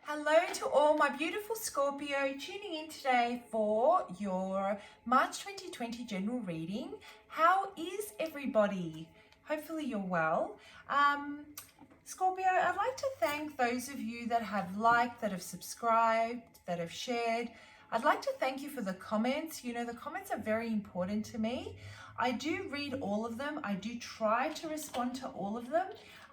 Hello to all my beautiful Scorpio tuning in today for your March 2020 general reading. How is everybody? Hopefully you're well. Scorpio, I'd like to thank those of you that have liked, that have subscribed, that have shared. I'd like to thank you for the comments. You know, the comments are very important to me. I do read all of them. I do try to respond to all of them.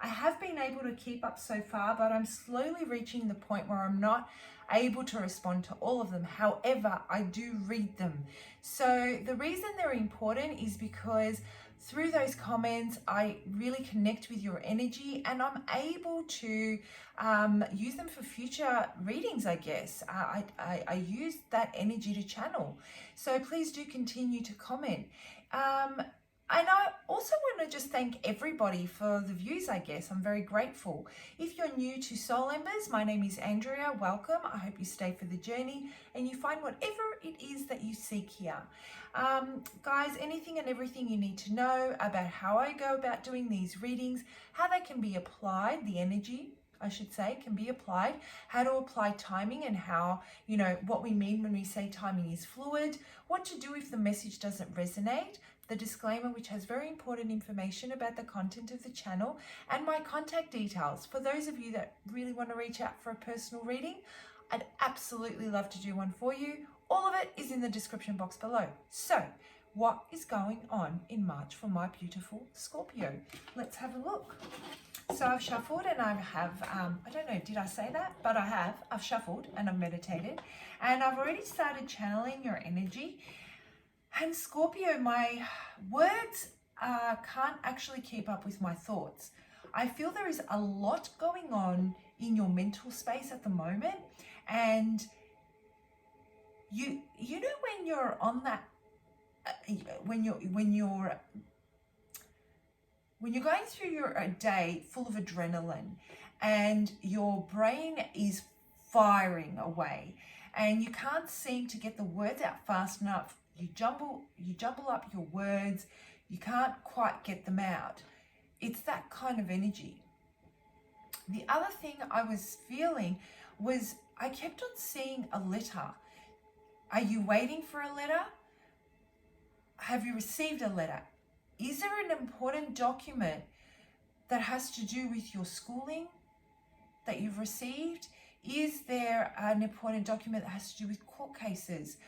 I have been able to keep up so far, but I'm slowly reaching the point where I'm not able to respond to all of them. However, I do read them. So the reason they're important is because through those comments, I really connect with your energy and I'm able to use them for future readings, I guess. I use that energy to channel. So please do continue to comment. And I also want to just thank everybody for the views, I guess. I'm very grateful. If you're new to Soul Embers, my name is Andrea. Welcome. I hope you stay for the journey and you find whatever it is that you seek here. Guys, anything and everything you need to know about how I go about doing these readings, how they can be applied, the energy, I should say, can be applied, how to apply timing and how, you know, what we mean when we say timing is fluid, what to do if the message doesn't resonate, the disclaimer which has very important information about the content of the channel, and my contact details. For those of you that really want to reach out for a personal reading, I'd absolutely love to do one for you. All of it is in the description box below. So, what is going on in March for my beautiful Scorpio? Let's have a look. So I've shuffled and I have, I don't know, did I say that? But I have. I've shuffled and I've meditated. And I've already started channeling your energy. And Scorpio, my words can't actually keep up with my thoughts. I feel there is a lot going on in your mental space at the moment. And you know when you're on that, when you're going through your day full of adrenaline and your brain is firing away and you can't seem to get the words out fast enough, you jumble up your words, you can't quite get them out. It's that kind of energy. The other thing I was feeling was I kept on seeing a letter. Are you waiting for a letter? Have you received a letter? Is there an important document that has to do with your schooling that you've received? Is there an important document that has to do with court cases?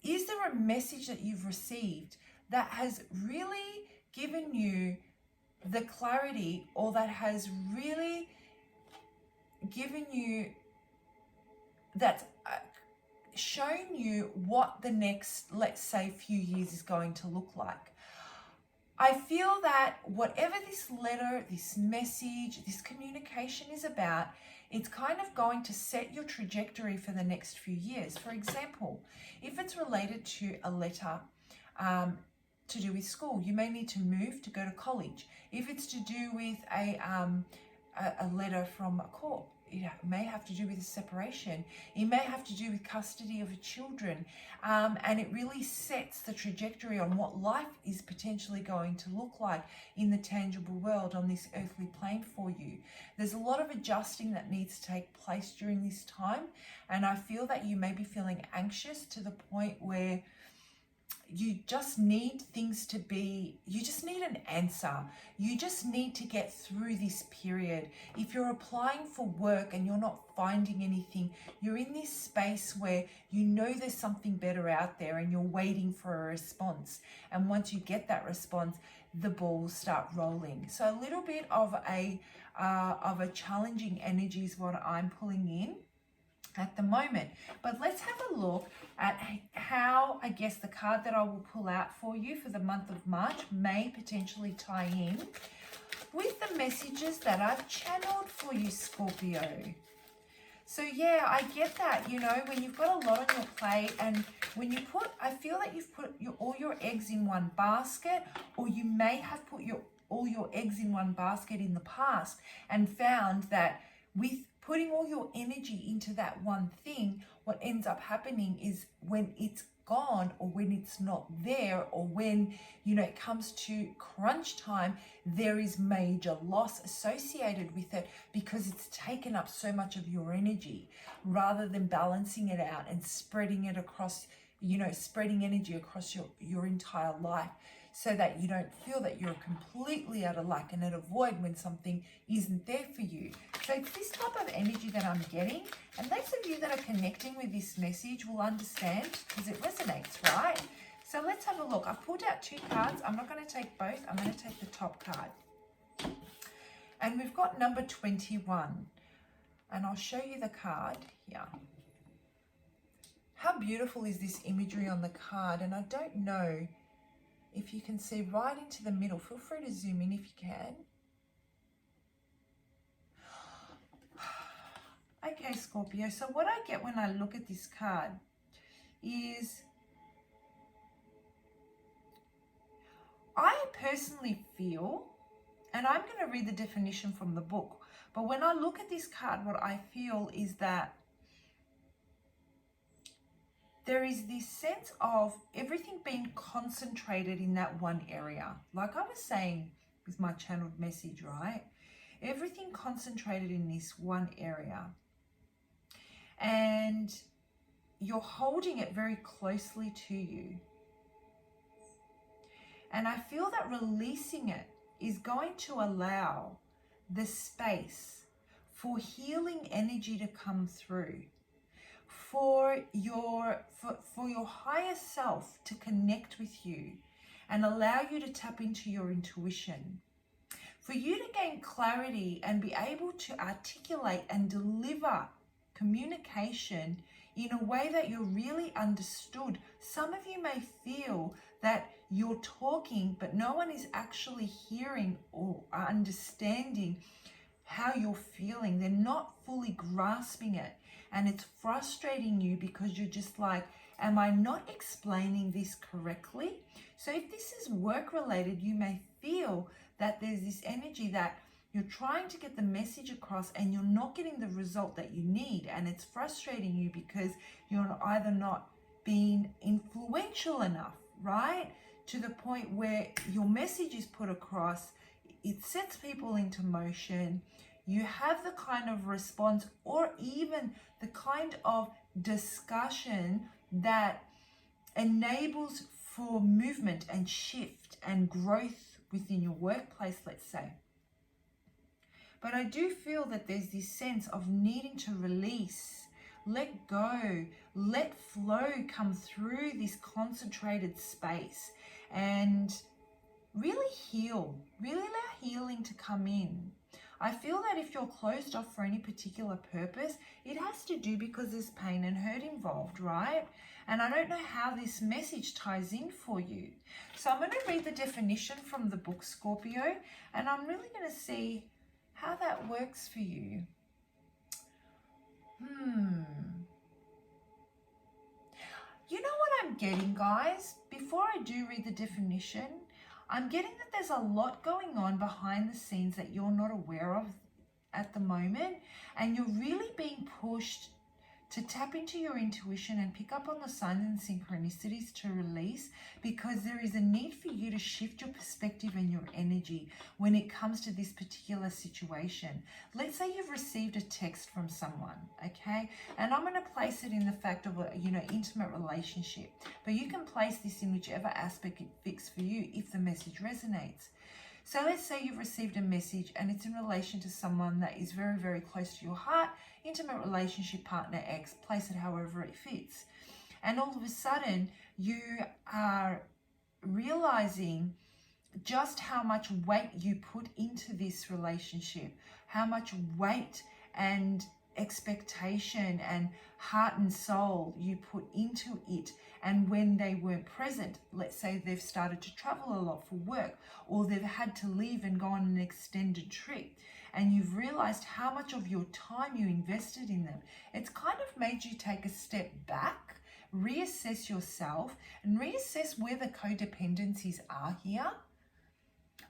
Is there a message that you've received that has really given you the clarity, or that has really given you, that's shown you what the next, let's say, few years is going to look like? I feel that whatever this letter, this message, this communication is about, it's kind of going to set your trajectory for the next few years. For example, if it's related to a letter to do with school, you may need to move to go to college. If it's to do with a letter from a court, it may have to do with a separation. It may have to do with custody of children. And it really sets the trajectory on what life is potentially going to look like in the tangible world on this earthly plane for you. There's a lot of adjusting that needs to take place during this time. And I feel that you may be feeling anxious to the point where you just need things to be, you just need an answer. You just need to get through this period. If you're applying for work and you're not finding anything, you're in this space where you know there's something better out there and you're waiting for a response. And once you get that response, the balls start rolling. So a little bit of a challenging energy is what I'm pulling in at the moment. But let's have a look at how, I guess, the card that I will pull out for you for the month of March may potentially tie in with the messages that I've channeled for you, Scorpio. So yeah, I get that, you know, when you've got a lot on your plate and when you put, I feel that you've put all your eggs in one basket, or you may have put all your eggs in one basket in the past and found that with putting all your energy into that one thing, what ends up happening is when it's gone, or when it's not there, or when, it comes to crunch time, there is major loss associated with it because it's taken up so much of your energy, rather than balancing it out and spreading it across, spreading energy across your entire life, so that you don't feel that you're completely out of luck and at a void when something isn't there for you. So it's this type of energy that I'm getting, and those of you that are connecting with this message will understand because it resonates, right? So let's have a look. I pulled out 2 cards. I'm not going to take both. I'm going to take the top card. And we've got number 21. And I'll show you the card here. How beautiful is this imagery on the card? And I don't know if you can see right into the middle. Feel free to zoom in if you can. Okay, Scorpio, so what I get when I look at this card is I personally feel, and I'm going to read the definition from the book, but when I look at this card, what I feel is that there is this sense of everything being concentrated in that one area. Like I was saying with my channeled message, right? Everything concentrated in this one area. And you're holding it very closely to you. And I feel that releasing it is going to allow the space for healing energy to come through, for your higher self to connect with you and allow you to tap into your intuition, for you to gain clarity and be able to articulate and deliver communication in a way that you're really understood. Some of you may feel that you're talking, but no one is actually hearing or understanding how you're feeling. They're not fully grasping it. And it's frustrating you because you're just like, am I not explaining this correctly? So if this is work related, you may feel that there's this energy that you're trying to get the message across and you're not getting the result that you need. And it's frustrating you because you're either not being influential enough, right? To the point where your message is put across, it sets people into motion. You have the kind of response or even the kind of discussion that enables for movement and shift and growth within your workplace, let's say. But I do feel that there's this sense of needing to release, let go, let flow come through this concentrated space and really heal, really allow healing to come in. I feel that if you're closed off for any particular purpose, it has to do because there's pain and hurt involved, right? And I don't know how this message ties in for you. So I'm going to read the definition from the book, Scorpio, and I'm really going to see how that works for you. You know what I'm getting, guys? Before I do read the definition, I'm getting that there's a lot going on behind the scenes that you're not aware of at the moment, and you're really being pushed to tap into your intuition and pick up on the signs and synchronicities to release, because there is a need for you to shift your perspective and your energy when it comes to this particular situation. Let's say you've received a text from someone, okay? And I'm going to place it in the fact of a, intimate relationship, but you can place this in whichever aspect it fits for you if the message resonates. So let's say you've received a message and it's in relation to someone that is very, very close to your heart, intimate relationship, partner, ex, place it however it fits. And all of a sudden you are realizing just how much weight you put into this relationship, how much weight and expectation and heart and soul you put into it. And when they weren't present, let's say they've started to travel a lot for work, or they've had to leave and go on an extended trip, and you've realized how much of your time you invested in them, it's kind of made you take a step back, reassess yourself, and reassess where the codependencies are here.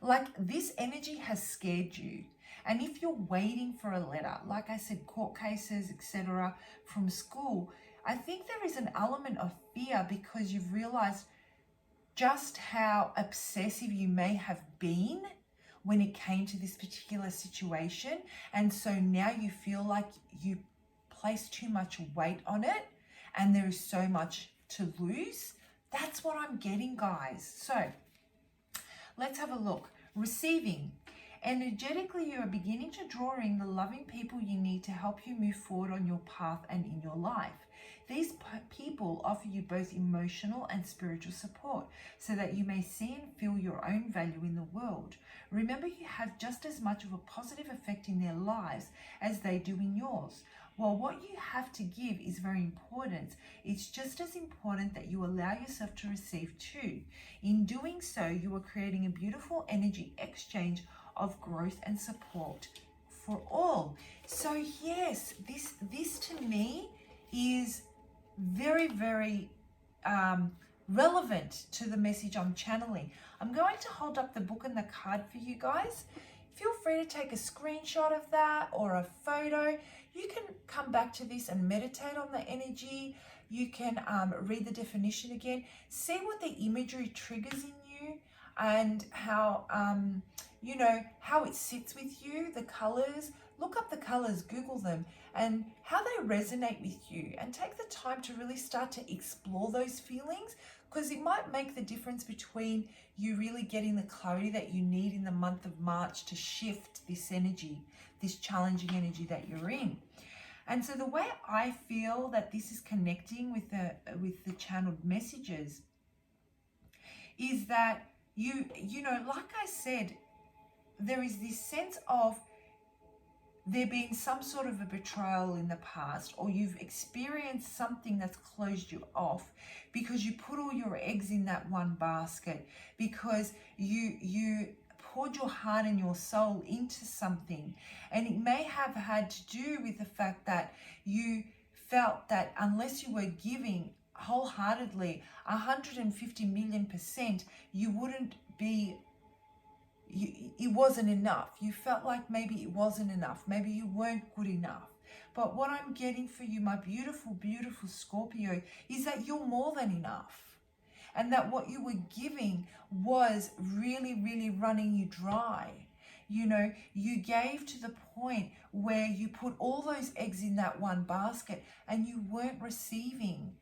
Like, this energy has scared you. And if you're waiting for a letter, like I said, court cases, etc., from school, I think there is an element of fear because you've realized just how obsessive you may have been when it came to this particular situation. And so now you feel like you place too much weight on it and there is so much to lose. That's what I'm getting, guys. So let's have a look. Receiving. Energetically, you are beginning to draw in the loving people you need to help you move forward on your path and in your life. These people offer you both emotional and spiritual support so that you may see and feel your own value in the world. Remember, you have just as much of a positive effect in their lives as they do in yours. While what you have to give is very important, it's just as important that you allow yourself to receive too. In doing so, you are creating a beautiful energy exchange of growth and support for all. So yes, this to me is very, very relevant to the message I'm channeling. I'm going to hold up the book and the card for you guys. Feel free to take a screenshot of that or a photo. You can come back to this and meditate on the energy. You can read the definition again. See what the imagery triggers in you and how, how it sits with you, the colors. Look up the colors, Google them, and how they resonate with you. And take the time to really start to explore those feelings, because it might make the difference between you really getting the clarity that you need in the month of March to shift this energy, this challenging energy that you're in. And so the way I feel that this is connecting with the channeled messages is that you like I said, there is this sense of there being some sort of a betrayal in the past, or you've experienced something that's closed you off because you put all your eggs in that one basket, because you poured your heart and your soul into something. And it may have had to do with the fact that you felt that unless you were giving wholeheartedly 150 million%, you wouldn't be, it wasn't enough. You felt like maybe it wasn't enough. Maybe you weren't good enough. But what I'm getting for you, my beautiful, beautiful Scorpio, is that you're more than enough. And that what you were giving was really, really running you dry. You gave to the point where you put all those eggs in that one basket and you weren't receiving,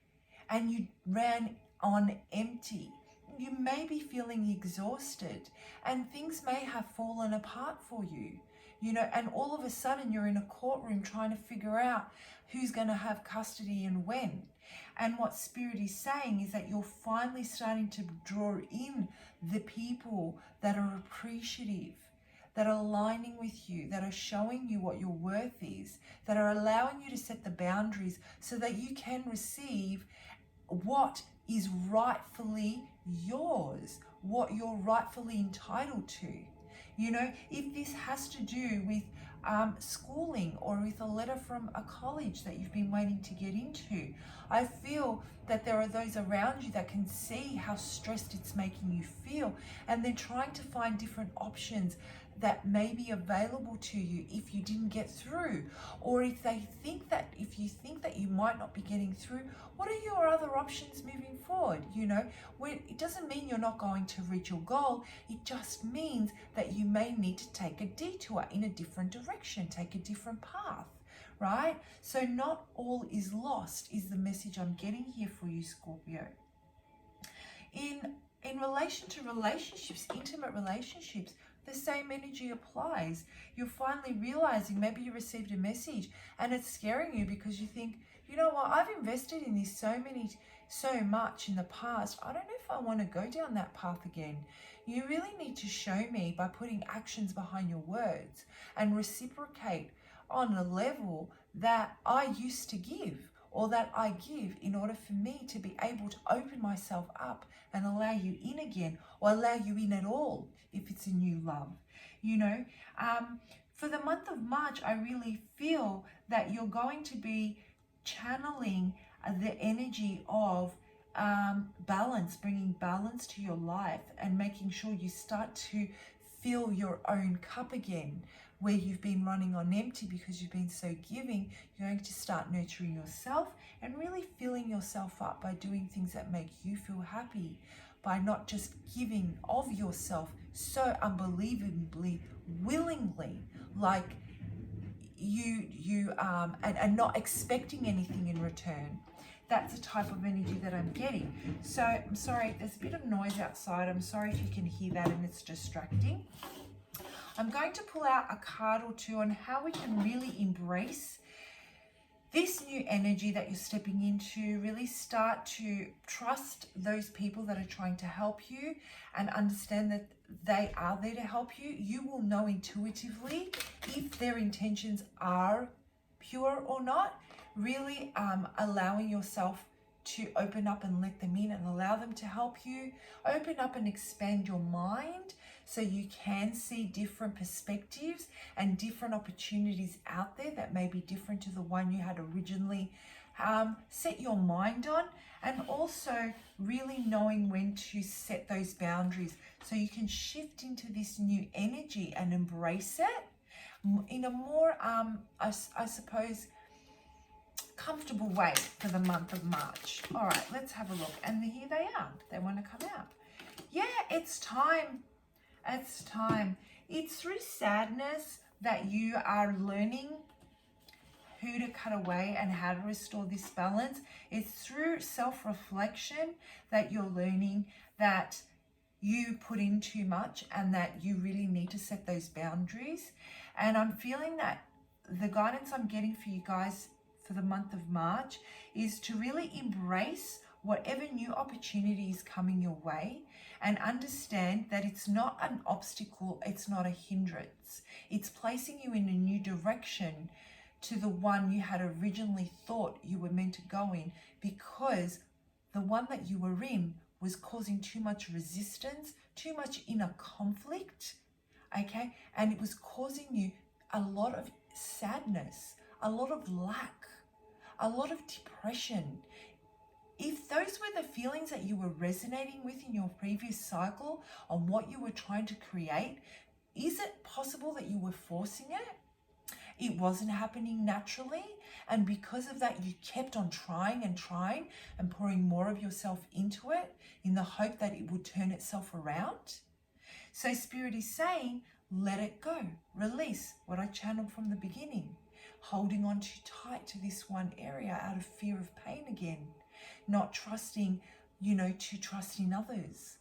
and you ran on empty. You may be feeling exhausted and things may have fallen apart for you, and all of a sudden you're in a courtroom trying to figure out who's going to have custody and when. And what Spirit is saying is that you're finally starting to draw in the people that are appreciative, that are aligning with you, that are showing you what your worth is, that are allowing you to set the boundaries so that you can receive what is rightfully yours, what you're rightfully entitled to. If this has to do with schooling or with a letter from a college that you've been waiting to get into, I feel that there are those around you that can see how stressed it's making you feel, and they're trying to find different options that may be available to you if you didn't get through, or if you think that you might not be getting through, what are your other options moving forward? It doesn't mean you're not going to reach your goal. It just means that you may need to take a detour in a different direction, take a different path, right? So not all is lost is the message I'm getting here for you, Scorpio. In relation to relationships, intimate relationships, the same energy applies. You're finally realizing, maybe you received a message and it's scaring you because you think, you know what, I've invested in this so much in the past. I don't know if I want to go down that path again. You really need to show me by putting actions behind your words and reciprocate on a level that I used to give, or that I give, in order for me to be able to open myself up and allow you in again, or allow you in at all if it's a new love. For the month of March, I really feel that you're going to be channeling the energy of balance, bringing balance to your life and making sure you start to fill your own cup again. Where you've been running on empty because you've been so giving, you're going to start nurturing yourself and really filling yourself up by doing things that make you feel happy, by not just giving of yourself so unbelievably willingly, like and not expecting anything in return. That's the type of energy that I'm getting. So I'm sorry, there's a bit of noise outside. I'm sorry if you can hear that and it's distracting. I'm going to pull out a card or two on how we can really embrace this new energy that you're stepping into, really start to trust those people that are trying to help you and understand that they are there to help you. You will know intuitively if their intentions are pure or not. Really allowing yourself to open up and let them in and allow them to help you. Open up and expand your mind so you can see different perspectives and different opportunities out there that may be different to the one you had originally set your mind on, and also really knowing when to set those boundaries so you can shift into this new energy and embrace it in a more, I suppose, comfortable way for the month of March. All right, let's have a look. And here they are. They want to come out. Yeah, it's time. It's time. It's through sadness that you are learning who to cut away and how to restore this balance. It's through self-reflection that you're learning that you put in too much and that you really need to set those boundaries. And I'm feeling that the guidance I'm getting for you guys for the month of March is to really embrace whatever new opportunity is coming your way and understand that it's not an obstacle, it's not a hindrance. It's placing you in a new direction to the one you had originally thought you were meant to go in, because the one that you were in was causing too much resistance, too much inner conflict, okay? And it was causing you a lot of sadness, a lot of lack, a lot of depression. If those were the feelings that you were resonating with in your previous cycle on what you were trying to create, is it possible that you were forcing it? It wasn't happening naturally, and because of that, you kept on trying and pouring more of yourself into it in the hope that it would turn itself around. So Spirit is saying, let it go. Release what I channeled from the beginning. Holding on too tight to this one area out of fear of pain again. Not trusting, to trust in others.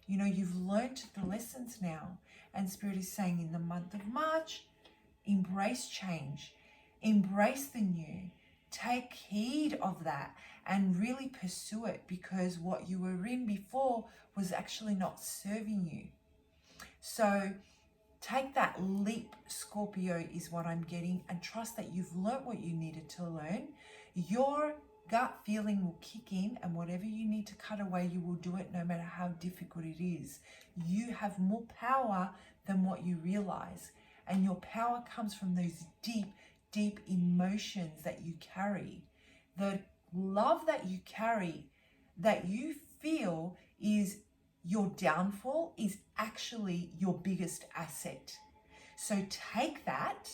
You've learned the lessons now. And Spirit is saying in the month of March, embrace change. Embrace the new. Take heed of that and really pursue it, because what you were in before was actually not serving you. So take that leap, Scorpio, is what I'm getting, and trust that you've learnt what you needed to learn. Your gut feeling will kick in, and whatever you need to cut away, you will do it no matter how difficult it is. You have more power than what you realize, and your power comes from those deep, deep emotions that you carry. The love that you carry, that you feel is your downfall, is actually your biggest asset. So take that,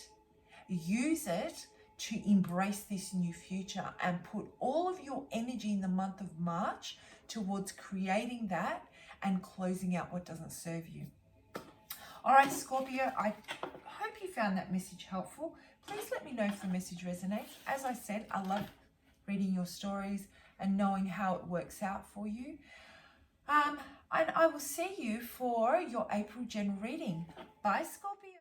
use it to embrace this new future, and put all of your energy in the month of March towards creating that and closing out what doesn't serve you. All right, Scorpio, I hope you found that message helpful. Please let me know if the message resonates. As I said, I love reading your stories and knowing how it works out for you. And I will see you for your April general reading. Bye, Scorpio.